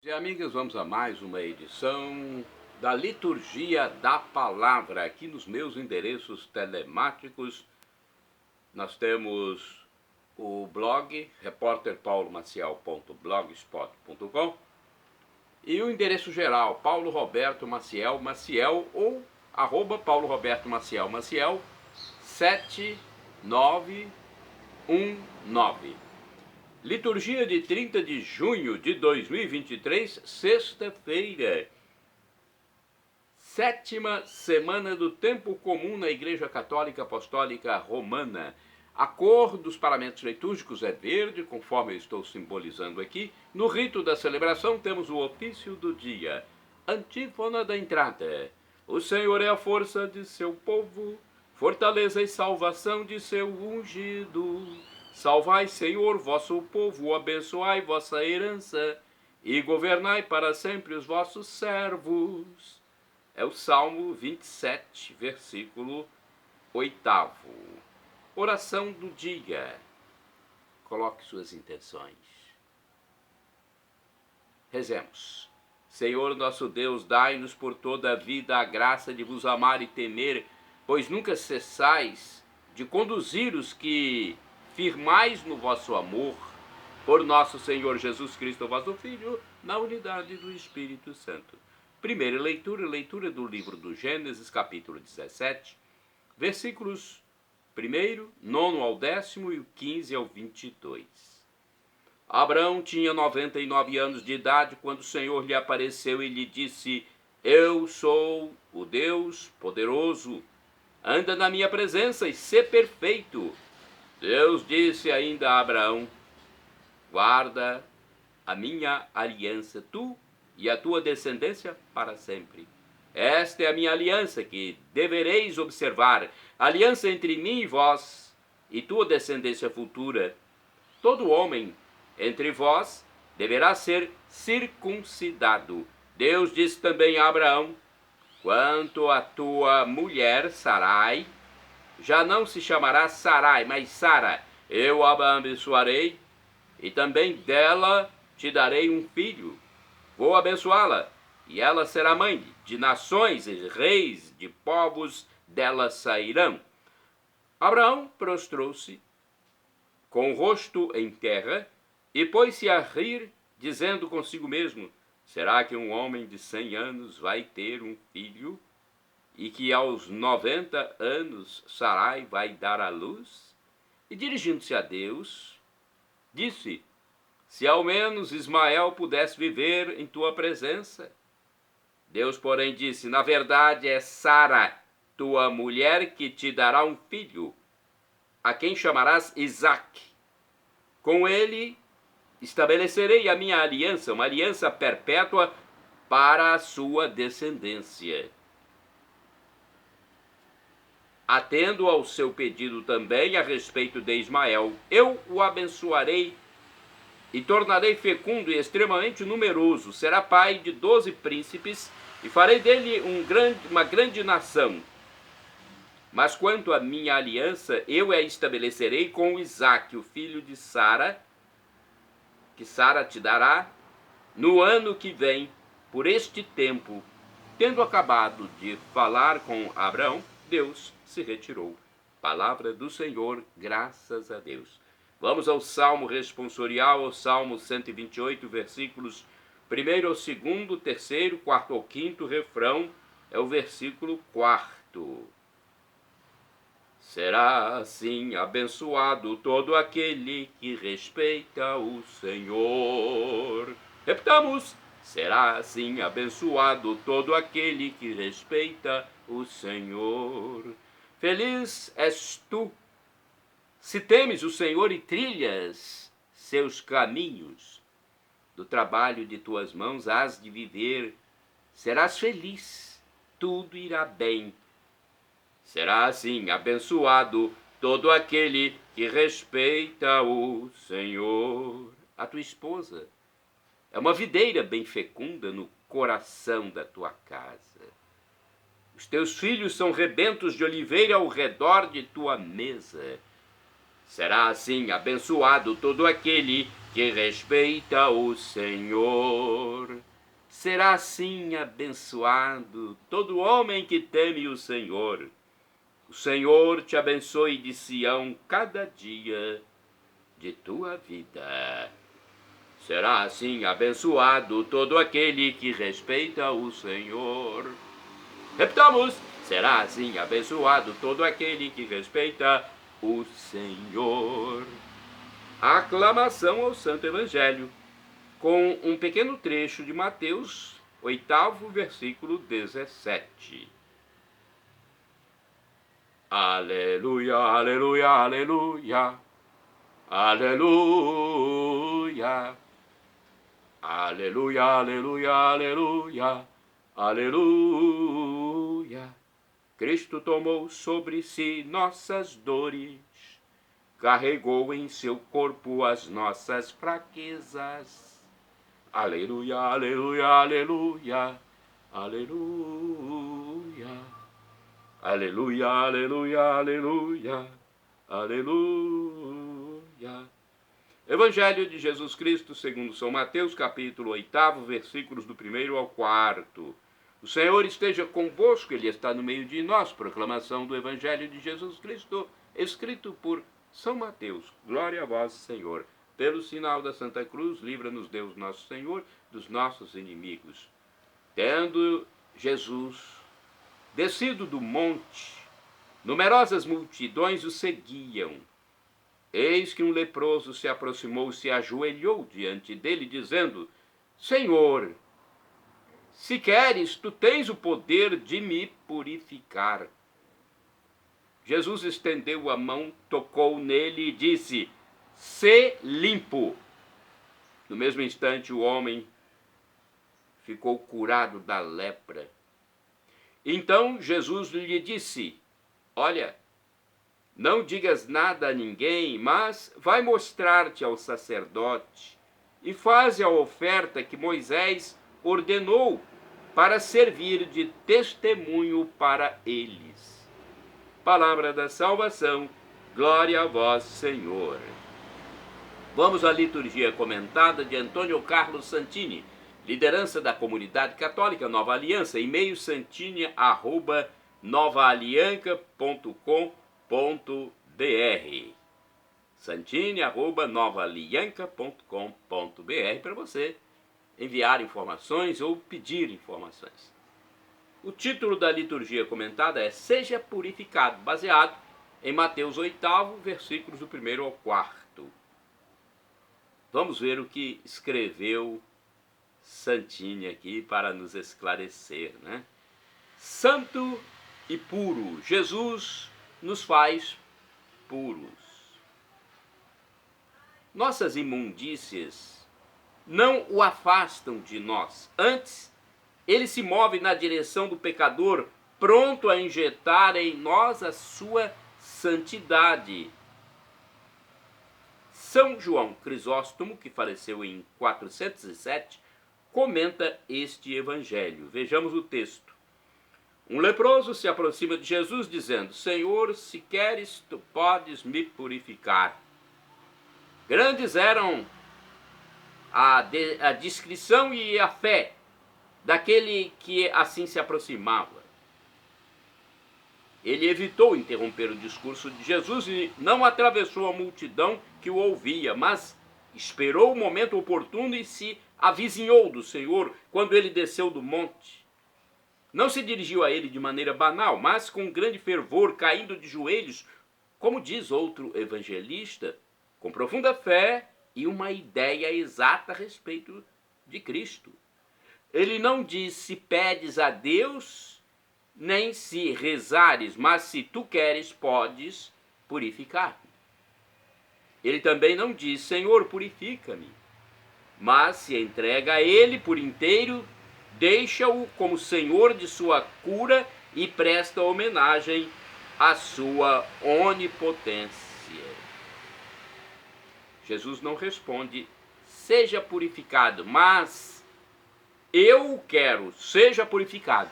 E amigas, vamos a mais uma edição da Liturgia da Palavra. Aqui nos meus endereços telemáticos nós temos o blog repórterpaulomaciel.blogspot.com e o endereço geral Paulo Roberto Maciel ou @Paulo Roberto Maciel 7919. Liturgia de 30 de junho de 2023, sexta-feira. 7ª semana do tempo comum na Igreja Católica Apostólica Romana. A cor dos paramentos litúrgicos é verde, conforme eu estou simbolizando aqui. No rito da celebração temos o ofício do dia. Antífona da entrada. O Senhor é a força de seu povo, fortaleza e salvação de seu ungido. Salvai, Senhor, vosso povo, abençoai vossa herança e governai para sempre os vossos servos. É o Salmo 27, versículo 8º. Oração do dia. Coloque suas intenções. Rezemos. Senhor nosso Deus, dai-nos por toda a vida a graça de vos amar e temer, pois nunca cessais de conduzir os que firmais no vosso amor, por nosso Senhor Jesus Cristo, vosso Filho, na unidade do Espírito Santo. Primeira leitura do livro do Gênesis, capítulo 17, versículos 1º, 9 ao 10º e o 15 ao 22. Abraão tinha 99 anos de idade quando o Senhor lhe apareceu e lhe disse: Eu sou o Deus poderoso, anda na minha presença e sê perfeito. Deus disse ainda a Abraão: guarda a minha aliança, tu e a tua descendência para sempre. Esta é a minha aliança que devereis observar, aliança entre mim e vós e tua descendência futura. Todo homem entre vós deverá ser circuncidado. Deus disse também a Abraão: quanto à tua mulher Sarai, já não se chamará Sarai, mas Sara. Eu a abençoarei e também dela te darei um filho. Vou abençoá-la e ela será mãe de nações e reis de povos dela sairão. Abraão prostrou-se com o rosto em terra e pôs-se a rir, dizendo consigo mesmo: será que um homem de 100 anos vai ter um filho? E que aos 90 anos Sarai vai dar à luz? E dirigindo-se a Deus, disse: se ao menos Ismael pudesse viver em tua presença. Deus, porém, disse: na verdade é Sara, tua mulher, que te dará um filho, a quem chamarás Isaque. Com ele estabelecerei a minha aliança, uma aliança perpétua para a sua descendência. Atendo ao seu pedido também a respeito de Ismael, eu o abençoarei e tornarei fecundo e extremamente numeroso. Será pai de 12 príncipes e farei dele uma grande nação. Mas quanto à minha aliança, eu a estabelecerei com Isaque, o filho de Sara, que Sara te dará no ano que vem, por este tempo. Tendo acabado de falar com Abraão, Deus se retirou. Palavra do Senhor, graças a Deus. Vamos ao Salmo responsorial, ao Salmo 128, versículos 1º ao 2º, 3º, 4º ao 5º, refrão é o versículo 4º. Será assim abençoado todo aquele que respeita o Senhor. Repitamos: será assim abençoado todo aquele que respeita o Senhor. Feliz és tu, se temes o Senhor e trilhas seus caminhos. Do trabalho de tuas mãos hás de viver, serás feliz, tudo irá bem. Será assim abençoado todo aquele que respeita o Senhor. A tua esposa é uma videira bem fecunda no coração da tua casa. Os teus filhos são rebentos de oliveira ao redor de tua mesa. Será assim abençoado todo aquele que respeita o Senhor. será assim abençoado todo homem que teme o Senhor. O Senhor te abençoe de Sião cada dia de tua vida. Será assim abençoado todo aquele que respeita o Senhor. Repitamos, será assim abençoado todo aquele que respeita o Senhor. Aclamação ao Santo Evangelho, com um pequeno trecho de Mateus, 8º, versículo 17. Aleluia, aleluia, aleluia, aleluia, aleluia, aleluia, aleluia, aleluia. Cristo tomou sobre si nossas dores, carregou em seu corpo as nossas fraquezas. Aleluia, aleluia, aleluia, aleluia. Aleluia, aleluia, aleluia, aleluia. Evangelho de Jesus Cristo segundo São Mateus, capítulo 8º, versículos do 1º ao 4º. O Senhor esteja convosco, Ele está no meio de nós. Proclamação do Evangelho de Jesus Cristo, escrito por São Mateus. Glória a vós, Senhor. Pelo sinal da Santa Cruz, livra-nos Deus nosso Senhor dos nossos inimigos. Tendo Jesus descido do monte, numerosas multidões o seguiam. Eis que um leproso se aproximou e se ajoelhou diante dele, dizendo: Senhor, se queres, tu tens o poder de me purificar. Jesus estendeu a mão, tocou nele e disse: sê limpo. No mesmo instante, o homem ficou curado da lepra. Então Jesus lhe disse: olha, não digas nada a ninguém, mas vai mostrar-te ao sacerdote e faze a oferta que Moisés ordenou para servir de testemunho para eles. Palavra da salvação, glória a vós, Senhor. Vamos à liturgia comentada de Antônio Carlos Santini, liderança da comunidade católica Nova Aliança, e-mail santini@novaalianca.com.br, santini@novaalianca.com.br, para você enviar informações ou pedir informações. O título da liturgia comentada é Seja Purificado, baseado em Mateus 8º, versículos do 1º ao 4º. Vamos ver o que escreveu Santini aqui para nos esclarecer, né? Santo e puro, Jesus nos faz puros. Nossas imundícias não o afastam de nós. Antes, ele se move na direção do pecador, pronto a injetar em nós a sua santidade. São João Crisóstomo, que faleceu em 407, comenta este evangelho. Vejamos o texto. Um leproso se aproxima de Jesus dizendo: Senhor, se queres, tu podes me purificar. Grandes eram a discrição e a fé daquele que assim se aproximava. Ele evitou interromper o discurso de Jesus e não atravessou a multidão que o ouvia, mas esperou o momento oportuno e se avizinhou do Senhor quando ele desceu do monte. Não se dirigiu a ele de maneira banal, mas com grande fervor, caindo de joelhos, como diz outro evangelista, com profunda fé e uma ideia exata a respeito de Cristo. Ele não diz se pedes a Deus, nem se rezares, mas se tu queres, podes purificar-me. Ele também não diz, Senhor, purifica-me, mas se entrega a Ele por inteiro, deixa-o como Senhor de sua cura e presta homenagem à sua onipotência. Jesus não responde, seja purificado, mas eu quero, seja purificado.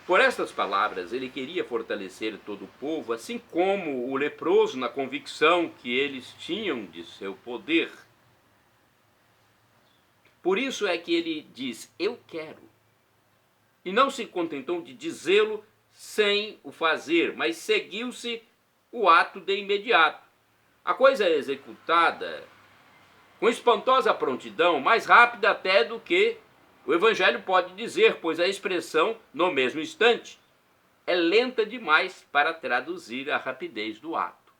Por estas palavras, ele queria fortalecer todo o povo, assim como o leproso, na convicção que eles tinham de seu poder. Por isso é que ele diz, eu quero. E não se contentou de dizê-lo sem o fazer, mas seguiu-se o ato de imediato. A coisa é executada com espantosa prontidão, mais rápida até do que o Evangelho pode dizer, pois a expressão, no mesmo instante, é lenta demais para traduzir a rapidez do ato.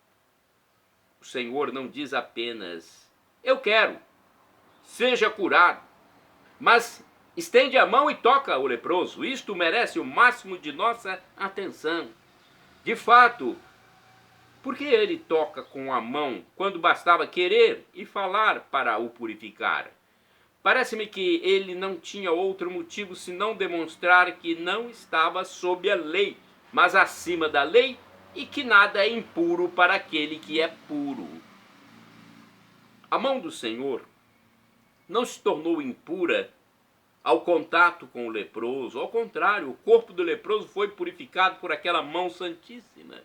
O Senhor não diz apenas, eu quero, seja curado, mas estende a mão e toca o leproso. Isto merece o máximo de nossa atenção. De fato, por que ele toca com a mão quando bastava querer e falar para o purificar? Parece-me que ele não tinha outro motivo senão demonstrar que não estava sob a lei, mas acima da lei, e que nada é impuro para aquele que é puro. A mão do Senhor não se tornou impura ao contato com o leproso. Ao contrário, o corpo do leproso foi purificado por aquela mão santíssima.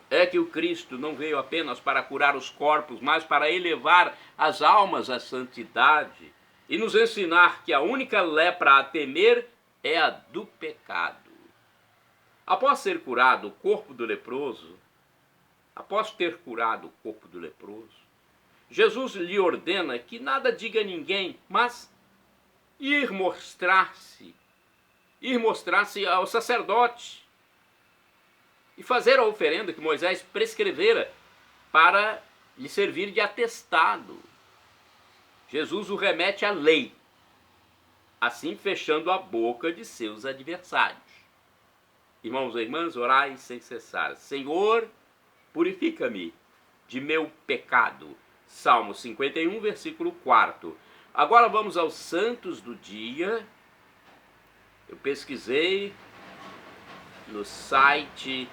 É que o Cristo não veio apenas para curar os corpos, mas para elevar as almas à santidade e nos ensinar que a única lepra a temer é a do pecado. Após ser curado o corpo do leproso, após ter curado o corpo do leproso, Jesus lhe ordena que nada diga a ninguém, mas ir mostrar-se ao sacerdote e fazer a oferenda que Moisés prescrevera para lhe servir de atestado. Jesus o remete à lei, assim fechando a boca de seus adversários. Irmãos e irmãs, orai sem cessar. Senhor, purifica-me de meu pecado. Salmo 51, versículo 4. Agora vamos aos santos do dia. Eu pesquisei no site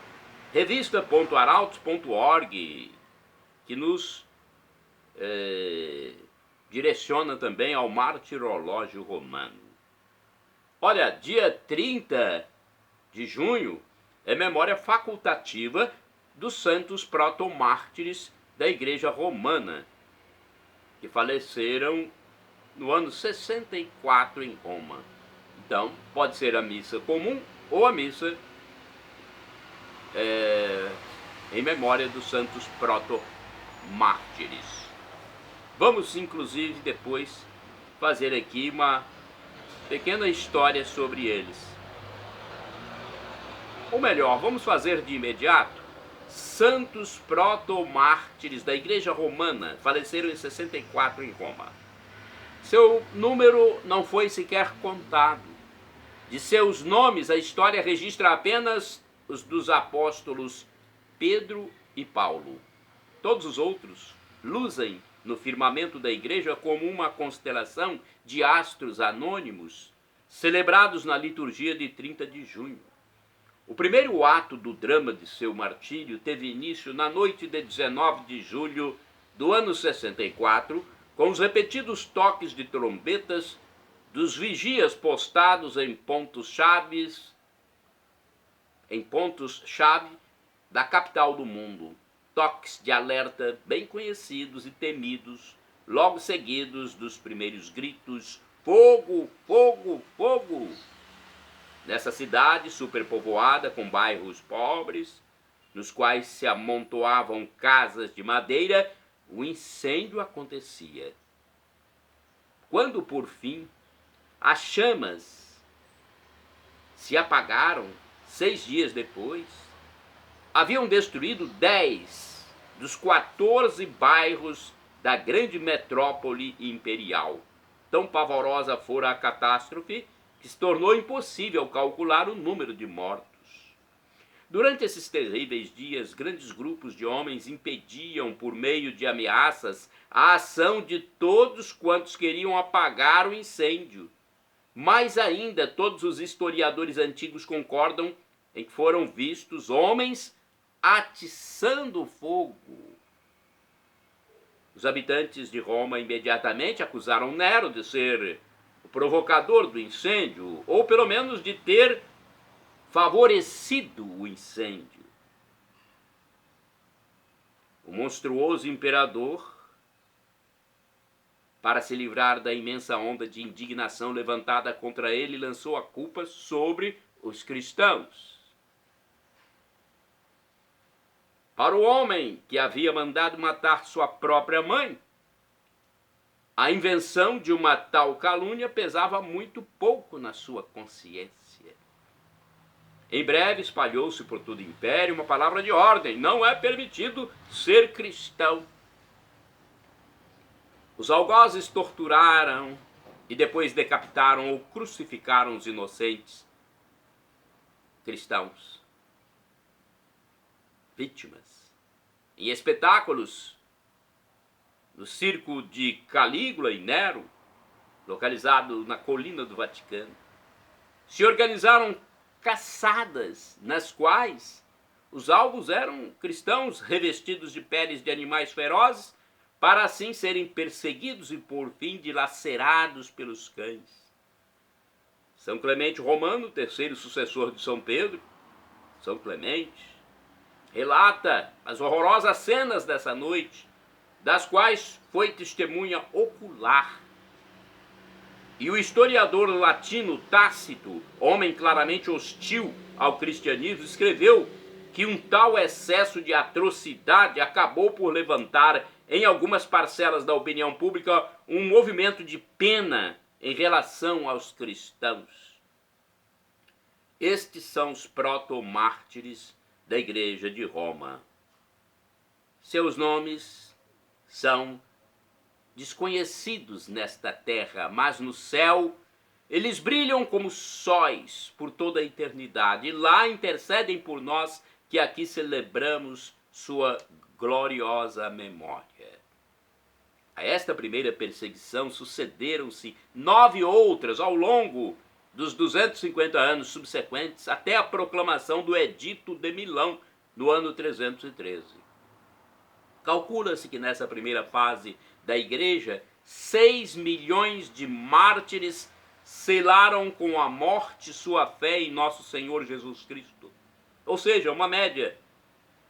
revista.arautos.org, que nos direciona também ao martirológio romano. Olha, dia 30 de junho é memória facultativa dos santos protomártires da Igreja Romana, que faleceram no ano 64 em Roma. Então, pode ser a missa comum ou a missa em memória dos santos protomártires. Vamos, inclusive, depois fazer aqui uma pequena história sobre eles. Ou melhor, vamos fazer de imediato santos protomártires da Igreja Romana, faleceram em 64 em Roma. Seu número não foi sequer contado. De seus nomes, a história registra apenas os dos apóstolos Pedro e Paulo. Todos os outros luzem no firmamento da igreja como uma constelação de astros anônimos, celebrados na liturgia de 30 de junho. O primeiro ato do drama de seu martírio teve início na noite de 19 de julho do ano 64, com os repetidos toques de trombetas dos vigias postados em pontos-chave da capital do mundo. Toques de alerta bem conhecidos e temidos, logo seguidos dos primeiros gritos: fogo, fogo, fogo! Nessa cidade superpovoada com bairros pobres, nos quais se amontoavam casas de madeira, o incêndio acontecia. Quando, por fim, as chamas se apagaram, 6 dias depois, haviam destruído 10 dos 14 bairros da grande metrópole imperial. Tão pavorosa fora a catástrofe que se tornou impossível calcular o número de mortos. Durante esses terríveis dias, grandes grupos de homens impediam, por meio de ameaças, a ação de todos quantos queriam apagar o incêndio. Mais ainda, todos os historiadores antigos concordam em que foram vistos homens atiçando fogo. Os habitantes de Roma imediatamente acusaram Nero de ser o provocador do incêndio, ou pelo menos de ter favorecido o incêndio. O monstruoso imperador Para se livrar da imensa onda de indignação levantada contra ele, lançou a culpa sobre os cristãos. Para o homem que havia mandado matar sua própria mãe, a invenção de uma tal calúnia pesava muito pouco na sua consciência. Em breve espalhou-se por todo o império uma palavra de ordem: não é permitido ser cristão. Os algozes torturaram e depois decapitaram ou crucificaram os inocentes cristãos, vítimas. Em espetáculos, no circo de Calígula e Nero, localizado na colina do Vaticano, se organizaram caçadas nas quais os alvos eram cristãos revestidos de peles de animais ferozes, para assim serem perseguidos e por fim dilacerados pelos cães. São Clemente Romano, terceiro sucessor de São Pedro, São Clemente, relata as horrorosas cenas dessa noite, das quais foi testemunha ocular. E o historiador latino Tácito, homem claramente hostil ao cristianismo, escreveu que um tal excesso de atrocidade acabou por levantar em algumas parcelas da opinião pública um movimento de pena em relação aos cristãos. Estes são os proto-mártires da Igreja de Roma. Seus nomes são desconhecidos nesta terra, mas no céu eles brilham como sóis por toda a eternidade, e lá intercedem por nós que aqui celebramos sua gloriosa memória. A esta primeira perseguição sucederam-se 9 outras ao longo dos 250 anos subsequentes, até a proclamação do Edito de Milão, no ano 313. Calcula-se que nessa primeira fase da Igreja, 6 milhões de mártires selaram com a morte sua fé em nosso Senhor Jesus Cristo. Ou seja, uma média,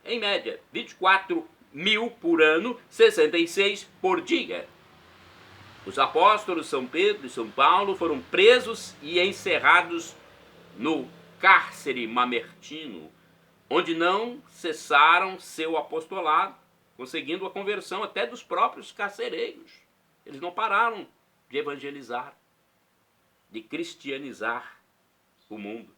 em média, 24 mil por ano, 66 por dia. Os apóstolos São Pedro e São Paulo foram presos e encerrados no cárcere mamertino, onde não cessaram seu apostolado, conseguindo a conversão até dos próprios carcereiros. Eles não pararam de evangelizar, de cristianizar o mundo.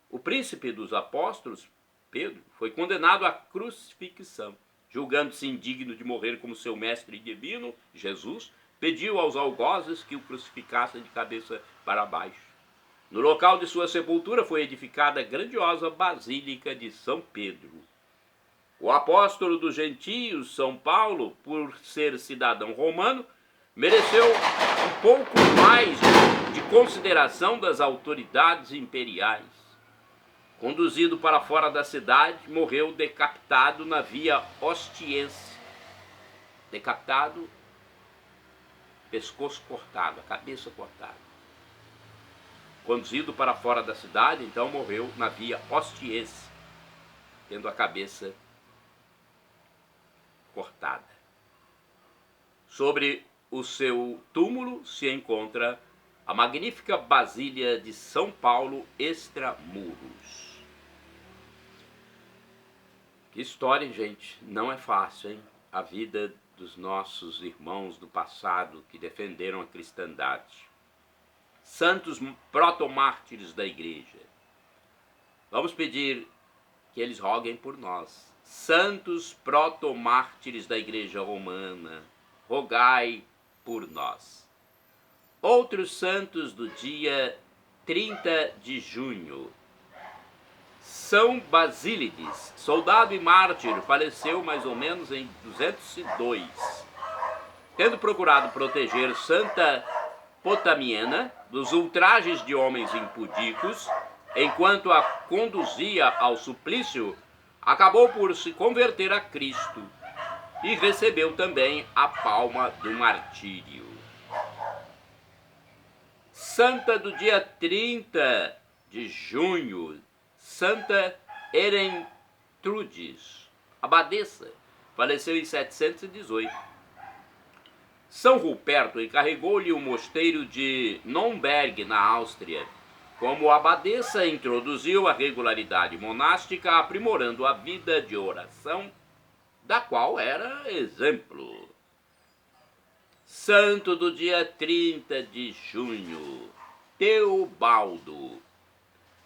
O príncipe dos apóstolos, Pedro, foi condenado à crucifixão. Julgando-se indigno de morrer como seu mestre divino, Jesus pediu aos algozes que o crucificassem de cabeça para baixo. No local de sua sepultura foi edificada a grandiosa Basílica de São Pedro. O apóstolo dos gentios, São Paulo, por ser cidadão romano, mereceu um pouco mais de consideração das autoridades imperiais. Conduzido para fora da cidade, morreu decapitado na via Ostiense. Decapitado, pescoço cortado, a cabeça cortada. Conduzido para fora da cidade, então morreu na via Ostiense, tendo a cabeça cortada. Sobre o seu túmulo se encontra a magnífica Basílica de São Paulo extramuros. Que história, gente, não é fácil, hein? A vida dos nossos irmãos do passado que defenderam a cristandade. Santos protomártires da Igreja. Vamos pedir que eles roguem por nós. Santos protomártires da Igreja Romana, rogai por nós. Outros santos do dia 30 de junho. São Basílides, soldado e mártir, faleceu mais ou menos em 202. Tendo procurado proteger Santa Potamiena dos ultrajes de homens impudicos, enquanto a conduzia ao suplício, acabou por se converter a Cristo e recebeu também a palma do martírio. Santa do dia 30 de junho, Santa Erentrudes, abadesa, faleceu em 718. São Ruperto encarregou-lhe o mosteiro de Nürnberg, na Áustria. Como abadesa, introduziu a regularidade monástica, aprimorando a vida de oração, da qual era exemplo. Santo do dia 30 de junho, Teobaldo.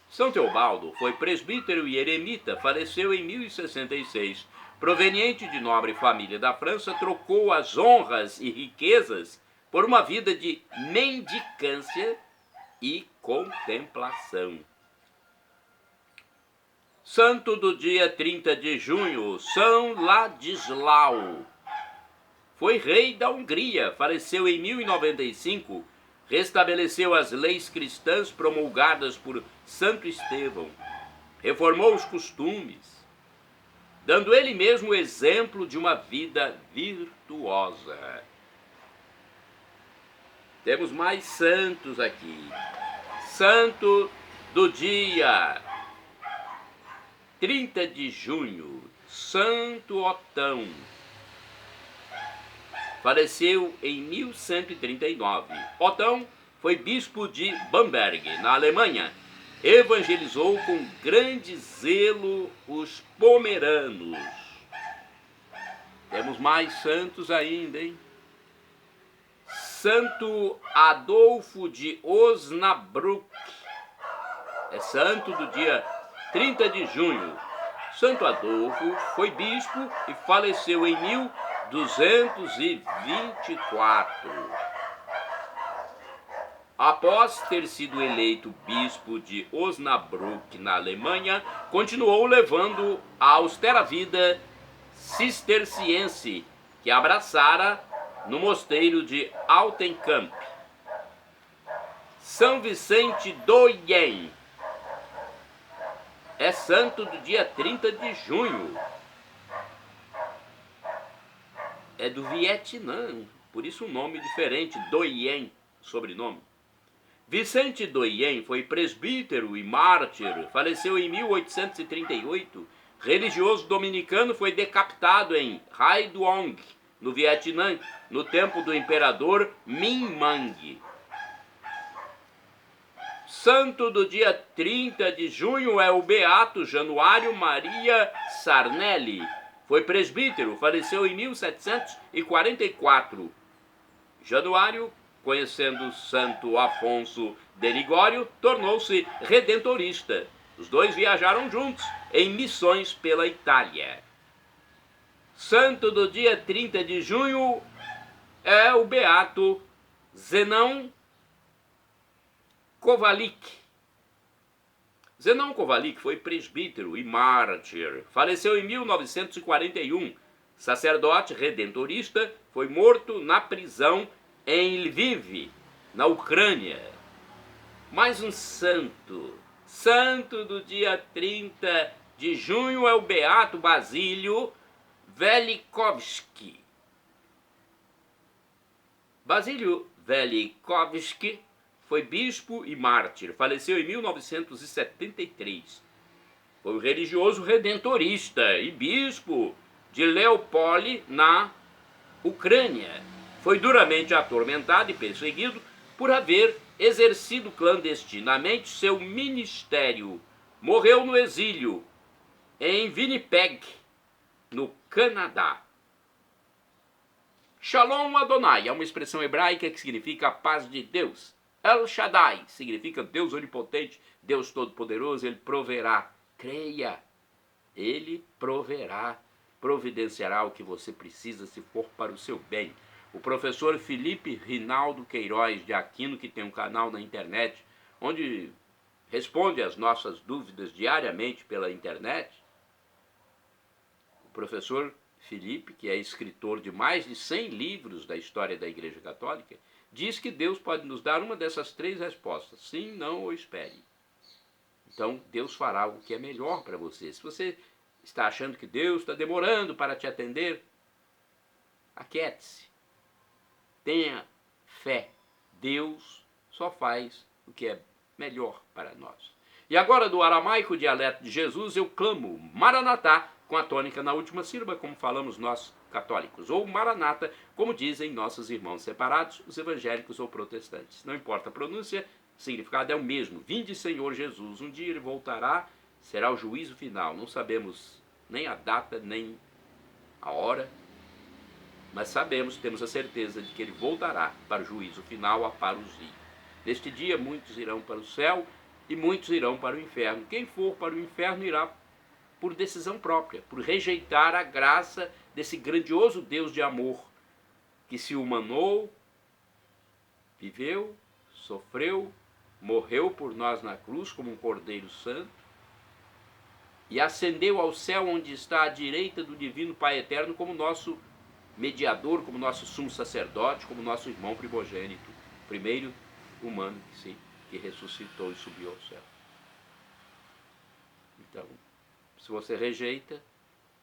São Teobaldo foi presbítero e eremita, faleceu em 1066. Proveniente de nobre família da França, trocou as honras e riquezas por uma vida de mendicância e contemplação. Santo do dia 30 de junho, São Ladislau. Foi rei da Hungria, faleceu em 1095, restabeleceu as leis cristãs promulgadas por Santo Estevão, reformou os costumes, dando ele mesmo o exemplo de uma vida virtuosa. Temos mais santos aqui. Santo do dia 30 de junho, Santo Otão. Faleceu em 1139. Otão foi bispo de Bamberg, na Alemanha. Evangelizou com grande zelo os pomeranos. Temos mais santos ainda, hein? Santo Adolfo de Osnabrück. É santo do dia 30 de junho. Santo Adolfo foi bispo e faleceu em 1224. Após ter sido eleito bispo de Osnabrück, na Alemanha, continuou levando a austera vida cisterciense, que abraçara no mosteiro de Altenkamp. São Vicente Doyen. É santo do dia 30 de junho. É do Vietnã, por isso um nome diferente, Doyen, sobrenome. Vicente Doyen foi presbítero e mártir, faleceu em 1838. Religioso dominicano, foi decapitado em Hai Duong, no Vietnã, no tempo do imperador Minh Mang. Santo do dia 30 de junho é o beato Januário Maria Sarnelli. Foi presbítero, faleceu em 1744. Januário, conhecendo Santo Afonso de Ligório, tornou-se redentorista. Os dois viajaram juntos em missões pela Itália. Santo do dia 30 de junho é o beato Zenão Kovalik. Zenão Kovalik foi presbítero e mártir. Faleceu em 1941. Sacerdote redentorista, foi morto na prisão em Lviv, na Ucrânia. Mais um santo. Santo do dia 30 de junho é o beato Basílio Velikovsky. Basílio Velikovsky foi bispo e mártir. Faleceu em 1973. Foi um religioso redentorista e bispo de Leopole, na Ucrânia. Foi duramente atormentado e perseguido por haver exercido clandestinamente seu ministério. Morreu no exílio, em Winnipeg, no Canadá. Shalom Adonai é uma expressão hebraica que significa a paz de Deus. El Shaddai significa Deus onipotente, Deus todo-poderoso, Ele proverá. Creia, Ele proverá, providenciará o que você precisa se for para o seu bem. O professor Felipe Rinaldo Queiroz de Aquino, que tem um canal na internet, onde responde às nossas dúvidas diariamente pela internet. O professor Felipe, que é escritor de mais de 100 livros da história da Igreja Católica, diz que Deus pode nos dar uma dessas três respostas: sim, não ou espere. Então, Deus fará algo que é melhor para você. Se você está achando que Deus está demorando para te atender, aquiete-se. Tenha fé. Deus só faz o que é melhor para nós. E agora, do aramaico dialeto de Jesus, eu clamo: Maranatá, com a tônica na última sílaba, como falamos nós católicos, ou Maranata, como dizem nossos irmãos separados, os evangélicos ou protestantes. Não importa a pronúncia, o significado é o mesmo. Vinde, Senhor Jesus. Um dia ele voltará, será o juízo final. Não sabemos nem a data, nem a hora, mas sabemos, temos a certeza de que ele voltará para o juízo final, a parousia. Neste dia, muitos irão para o céu e muitos irão para o inferno. Quem for para o inferno irá por decisão própria, por rejeitar a graça desse grandioso Deus de amor, que se humanou, viveu, sofreu, morreu por nós na cruz como um Cordeiro Santo, e ascendeu ao céu, onde está à direita do divino Pai Eterno, como nosso mediador, como nosso sumo sacerdote, como nosso irmão primogênito, primeiro humano que ressuscitou e subiu ao céu. Então, se você rejeita,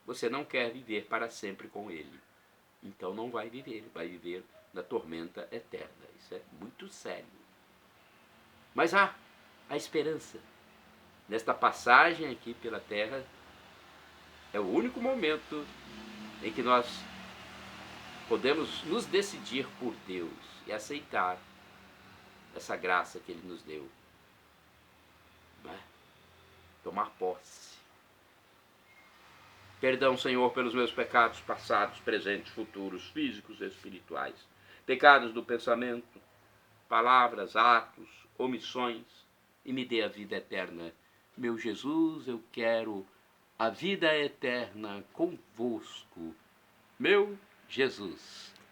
você não quer viver para sempre com ele. Então não vai viver na tormenta eterna. Isso é muito sério. Mas há a esperança. Nesta passagem aqui pela terra, é o único momento em que nós podemos nos decidir por Deus e aceitar essa graça que ele nos deu. Né? Tomar posse. Perdão, Senhor, pelos meus pecados passados, presentes, futuros, físicos e espirituais. Pecados do pensamento, palavras, atos, omissões, e me dê a vida eterna. Meu Jesus, eu quero a vida eterna convosco. Meu Jesus.